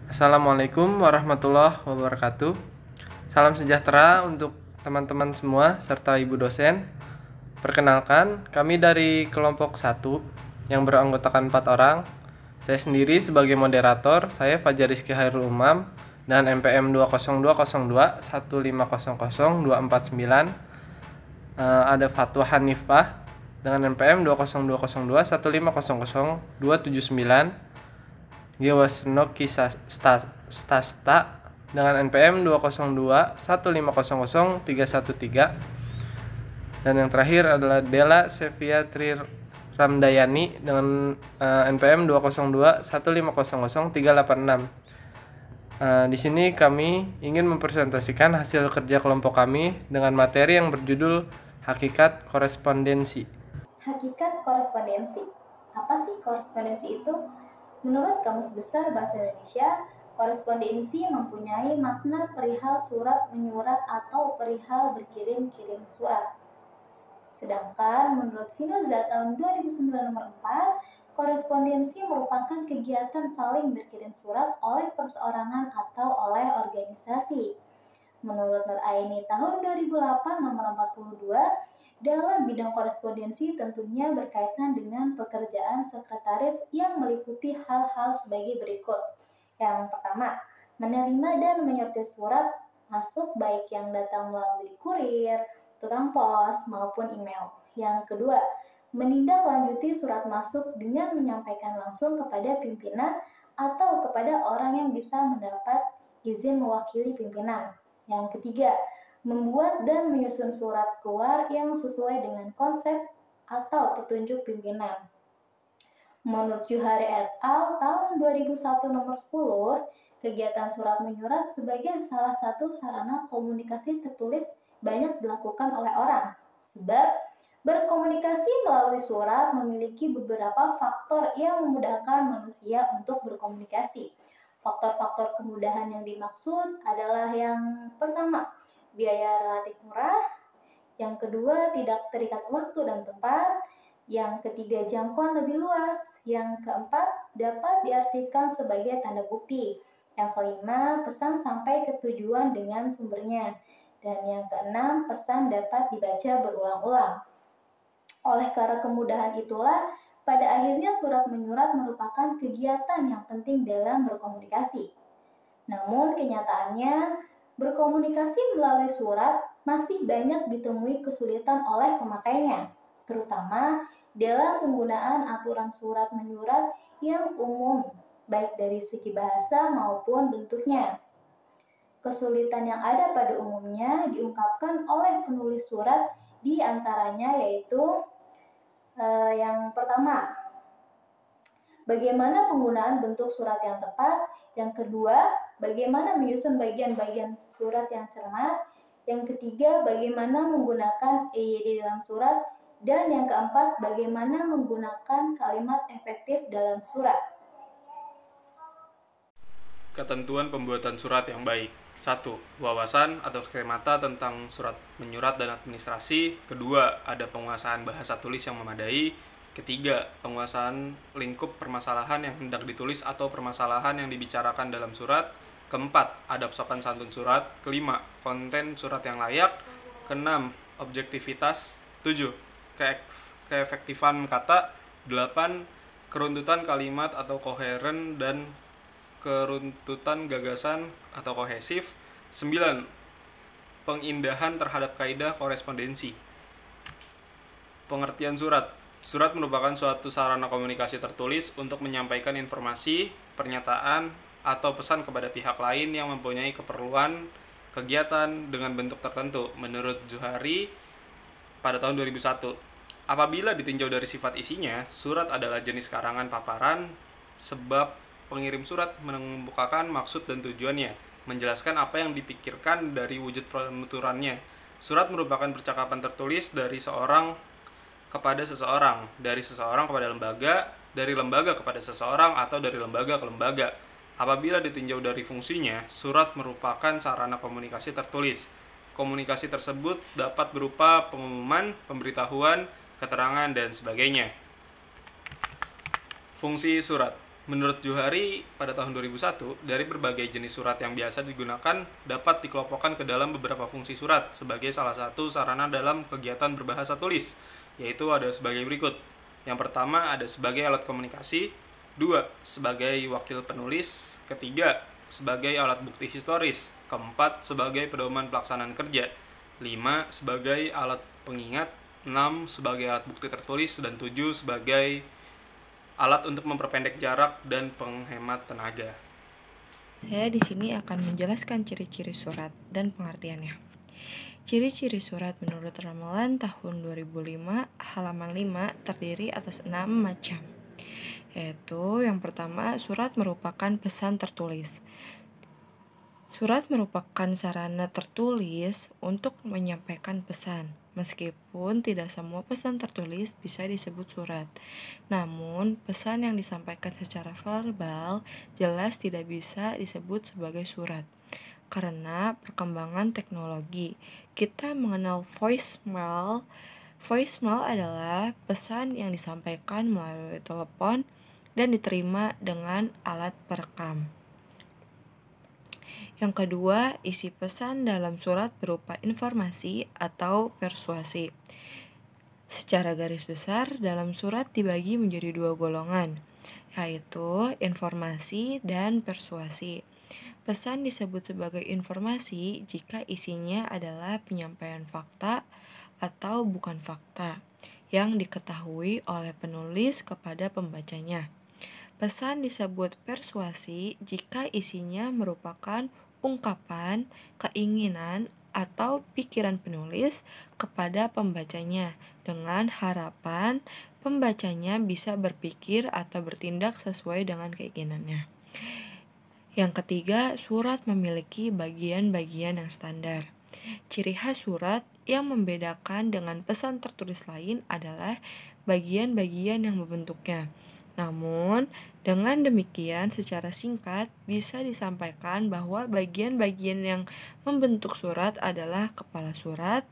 Assalamualaikum warahmatullahi wabarakatuh. Salam sejahtera untuk teman-teman semua serta ibu dosen. Perkenalkan, kami dari kelompok 1 yang beranggotakan 4 orang. Saya sendiri sebagai moderator, saya Fajar Rizky Hairul Umam dan NPM 20202 1500249. Ada Fatwa Hanifah dengan NPM 20202 1500279. Gewasnoki Stasta dengan NPM 202 1500313. Dan yang terakhir adalah Della Sevia Tri Ramdayani dengan NPM 202 1500386. Di sini kami ingin mempresentasikan hasil kerja kelompok kami dengan materi yang berjudul Hakikat Korespondensi. Hakikat korespondensi. Apa sih korespondensi itu? Menurut Kamus Besar Bahasa Indonesia, korespondensi mempunyai makna perihal surat menyurat atau perihal berkirim-kirim surat. Sedangkan menurut Finoza tahun 2009 nomor 4, korespondensi merupakan kegiatan saling berkirim surat oleh perseorangan atau oleh organisasi. Menurut Nur Aini tahun 2008 nomor 42, dalam bidang korespondensi tentunya berkaitan dengan pekerjaan sekretaris yang meliputi hal-hal sebagai berikut. Yang pertama, menerima dan menyortir surat masuk baik yang datang melalui kurir, tukang pos, maupun email. Yang kedua, menindaklanjuti surat masuk dengan menyampaikan langsung kepada pimpinan atau kepada orang yang bisa mendapat izin mewakili pimpinan. Yang ketiga, membuat dan menyusun surat keluar yang sesuai dengan konsep atau petunjuk pimpinan. Menurut Juhari et al. Tahun 2001 nomor 10, kegiatan surat menyurat sebagai salah satu sarana komunikasi tertulis banyak dilakukan oleh orang. Sebab berkomunikasi melalui surat memiliki beberapa faktor yang memudahkan manusia untuk berkomunikasi. Faktor-faktor kemudahan yang dimaksud adalah yang pertama, biaya relatif murah, yang kedua tidak terikat waktu dan tempat, yang ketiga jangkauan lebih luas, yang keempat dapat diarsipkan sebagai tanda bukti, yang kelima pesan sampai ke tujuan dengan sumbernya, dan yang keenam pesan dapat dibaca berulang-ulang. Oleh karena kemudahan itulah, pada akhirnya surat menyurat merupakan kegiatan yang penting dalam berkomunikasi. Namun kenyataannya, berkomunikasi melalui surat masih banyak ditemui kesulitan oleh pemakainya, terutama dalam penggunaan aturan surat menyurat yang umum, baik dari segi bahasa maupun bentuknya. Kesulitan yang ada pada umumnya diungkapkan oleh penulis surat, di antaranya yaitu yang pertama, bagaimana penggunaan bentuk surat yang tepat. Yang kedua, bagaimana menyusun bagian-bagian surat yang cermat. Yang ketiga, bagaimana menggunakan EYD dalam surat. Dan yang keempat, bagaimana menggunakan kalimat efektif dalam surat. Ketentuan pembuatan surat yang baik. 1. Wawasan atau skemata tentang surat menyurat dan administrasi. Kedua, ada penguasaan bahasa tulis yang memadai. Ketiga, penguasaan lingkup permasalahan yang hendak ditulis atau permasalahan yang dibicarakan dalam surat. Keempat, adab sopan santun surat. Kelima, konten surat yang layak. Keenam, objektivitas. 7, keefektifan kata. 8, keruntutan kalimat atau koheren dan keruntutan gagasan atau kohesif. 9, pengindahan terhadap kaidah korespondensi. Pengertian surat. Surat merupakan suatu sarana komunikasi tertulis untuk menyampaikan informasi, pernyataan, atau pesan kepada pihak lain yang mempunyai keperluan kegiatan dengan bentuk tertentu, menurut Juhari pada tahun 2001. Apabila ditinjau dari sifat isinya, surat adalah jenis karangan paparan, sebab pengirim surat mengemukakan maksud dan tujuannya, menjelaskan apa yang dipikirkan dari wujud penuturannya. Surat merupakan percakapan tertulis dari seorang kepada seseorang, dari seseorang kepada lembaga, dari lembaga kepada seseorang, atau dari lembaga ke lembaga. Apabila ditinjau dari fungsinya, surat merupakan sarana komunikasi tertulis. Komunikasi tersebut dapat berupa pengumuman, pemberitahuan, keterangan, dan sebagainya. Fungsi surat. Menurut Johari, pada tahun 2001, dari berbagai jenis surat yang biasa digunakan dapat dikelompokkan ke dalam beberapa fungsi surat sebagai salah satu sarana dalam kegiatan berbahasa tulis, yaitu ada sebagai berikut. Yang pertama ada sebagai alat komunikasi, 2 sebagai wakil penulis, ketiga sebagai alat bukti historis, keempat sebagai pedoman pelaksanaan kerja, 5 sebagai alat pengingat, 6 sebagai alat bukti tertulis, dan 7 sebagai alat untuk memperpendek jarak dan penghemat tenaga. Saya di sini akan menjelaskan ciri-ciri surat dan pengertiannya. Ciri-ciri surat menurut ramalan tahun 2005 halaman 5 terdiri atas 6 macam. Yaitu yang pertama, surat merupakan pesan tertulis. Surat merupakan sarana tertulis untuk menyampaikan pesan, meskipun tidak semua pesan tertulis bisa disebut surat. Namun, pesan yang disampaikan secara verbal jelas tidak bisa disebut sebagai surat. Karena perkembangan teknologi, kita mengenal voicemail. Voicemail adalah pesan yang disampaikan melalui telepon dan diterima dengan alat perekam. Yang kedua, isi pesan dalam surat berupa informasi atau persuasi. Secara garis besar, dalam surat dibagi menjadi 2 golongan, yaitu informasi dan persuasi. Pesan disebut sebagai informasi jika isinya adalah penyampaian fakta atau bukan fakta yang diketahui oleh penulis kepada pembacanya. Pesan disebut persuasi jika isinya merupakan ungkapan, keinginan, atau pikiran penulis kepada pembacanya dengan harapan pembacanya bisa berpikir atau bertindak sesuai dengan keinginannya. Yang ketiga, surat memiliki bagian-bagian yang standar. Ciri khas surat yang membedakan dengan pesan tertulis lain adalah bagian-bagian yang membentuknya. Namun, dengan demikian secara singkat bisa disampaikan bahwa bagian-bagian yang membentuk surat adalah kepala surat,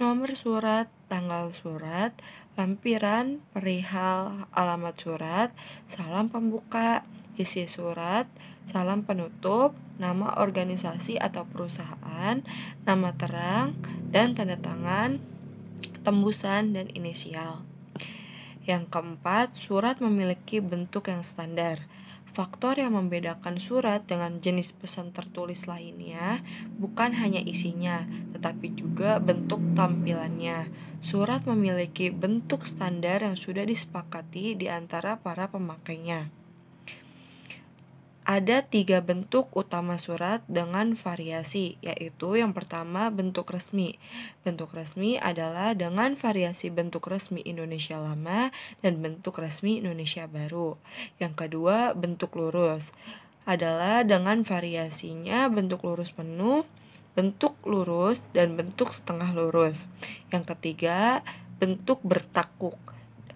nomor surat, tanggal surat, lampiran, perihal, alamat surat, salam pembuka, isi surat, salam penutup, nama organisasi atau perusahaan, nama terang, dan tanda tangan, tembusan, dan inisial. Yang keempat, surat memiliki bentuk yang standar. Faktor yang membedakan surat dengan jenis pesan tertulis lainnya bukan hanya isinya, tetapi juga bentuk tampilannya. Surat memiliki bentuk standar yang sudah disepakati di antara para pemakainya. Ada 3 bentuk utama surat dengan variasi, yaitu yang pertama bentuk resmi. Bentuk resmi adalah dengan variasi bentuk resmi Indonesia Lama dan bentuk resmi Indonesia Baru. Yang kedua bentuk lurus adalah dengan variasinya bentuk lurus penuh, bentuk lurus, dan bentuk setengah lurus. Yang ketiga bentuk bertakuk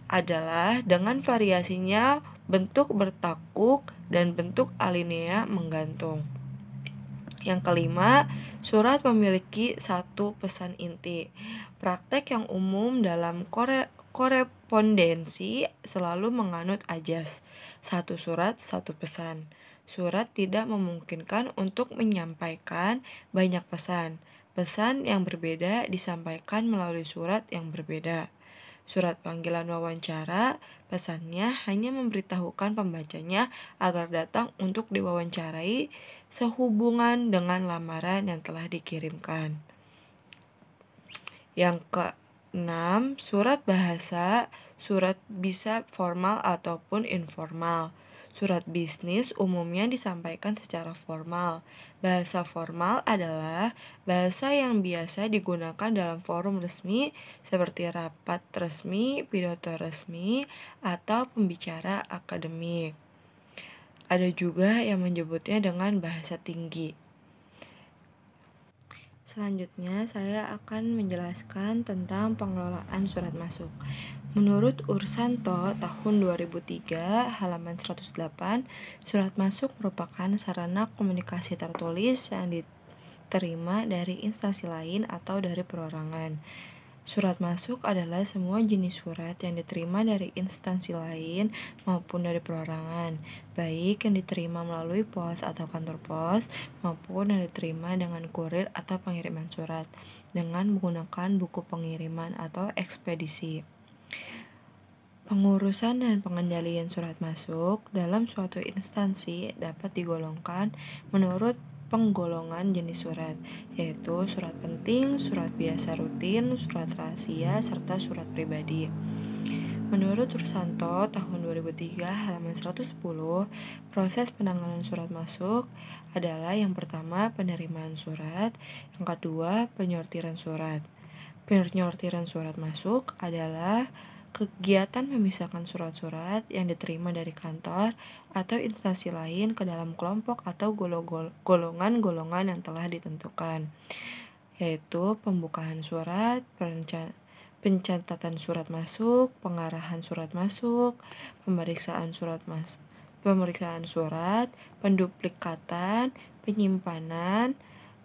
adalah dengan variasinya bentuk bertakuk dan bentuk alinea menggantung. Yang kelima, surat memiliki 1 pesan inti. Praktek yang umum dalam korespondensi selalu menganut ajas 1 surat 1 pesan. Surat tidak memungkinkan untuk menyampaikan banyak pesan. Pesan yang berbeda disampaikan melalui surat yang berbeda. Surat panggilan wawancara, pesannya hanya memberitahukan pembacanya agar datang untuk diwawancarai sehubungan dengan lamaran yang telah dikirimkan. Yang keenam, surat bahasa. Surat bisa formal ataupun informal. Surat bisnis umumnya disampaikan secara formal. Bahasa formal adalah bahasa yang biasa digunakan dalam forum resmi seperti rapat resmi, pidato resmi, atau pembicara akademik. Ada juga yang menyebutnya dengan bahasa tinggi. Selanjutnya, saya akan menjelaskan tentang pengelolaan surat masuk. Menurut Ursanto tahun 2003 halaman 108, surat masuk merupakan sarana komunikasi tertulis yang diterima dari instansi lain atau dari perorangan. Surat masuk adalah semua jenis surat yang diterima dari instansi lain maupun dari perorangan, baik yang diterima melalui pos atau kantor pos, maupun yang diterima dengan kurir atau pengiriman surat, dengan menggunakan buku pengiriman atau ekspedisi. Pengurusan dan pengendalian surat masuk dalam suatu instansi dapat digolongkan menurut penggolongan jenis surat, yaitu surat penting, surat biasa rutin, surat rahasia, serta surat pribadi. Menurut Rusanto tahun 2003 halaman 110, proses penanganan surat masuk adalah yang pertama penerimaan surat, yang kedua penyortiran surat. Penyortiran surat masuk adalah kegiatan memisahkan surat-surat yang diterima dari kantor atau instansi lain ke dalam kelompok atau golongan-golongan yang telah ditentukan, yaitu pembukaan surat, pencatatan surat masuk, pengarahan surat masuk, pemeriksaan surat, penduplikatan, penyimpanan,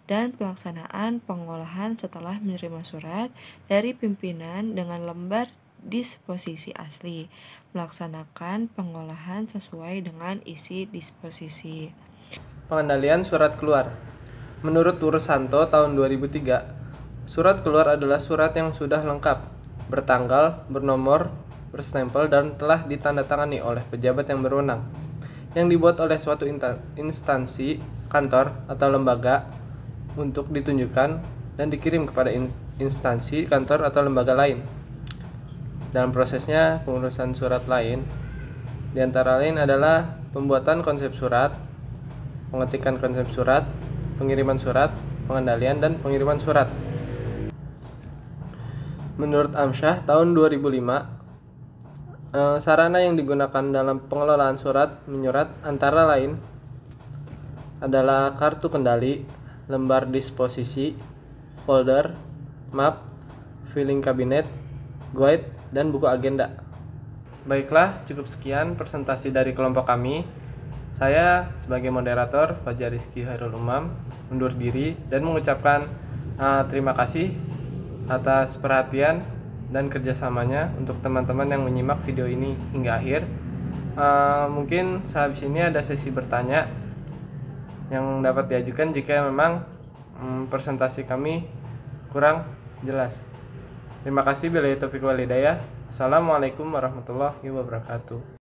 dan pelaksanaan pengolahan setelah menerima surat dari pimpinan dengan lembar disposisi asli, melaksanakan pengolahan sesuai dengan isi disposisi. Pengendalian surat keluar. Menurut Rusanto tahun 2003, surat keluar adalah surat yang sudah lengkap, bertanggal, bernomor, berstempel, dan telah ditandatangani oleh pejabat yang berwenang, yang dibuat oleh suatu instansi, kantor, atau lembaga untuk ditunjukkan dan dikirim kepada instansi, kantor, atau lembaga lain. Dalam prosesnya, pengurusan surat lain diantara lain adalah pembuatan konsep surat, pengetikan konsep surat, pengiriman surat, pengendalian, dan pengiriman surat. Menurut Amsyah tahun 2005, sarana yang digunakan dalam pengelolaan surat menyurat antara lain adalah kartu kendali, lembar disposisi, folder, map, filing kabinet, guide, dan buku agenda. Baiklah, cukup sekian presentasi dari kelompok kami. Saya sebagai moderator Fajar Rizky Hairul Umam undur diri dan mengucapkan terima kasih atas perhatian dan kerjasamanya untuk teman-teman yang menyimak video ini hingga akhir. Mungkin sehabis ini ada sesi bertanya yang dapat diajukan jika memang presentasi kami kurang jelas. Terima kasih. Billahi taufiq wal hidayah. Assalamualaikum warahmatullahi wabarakatuh.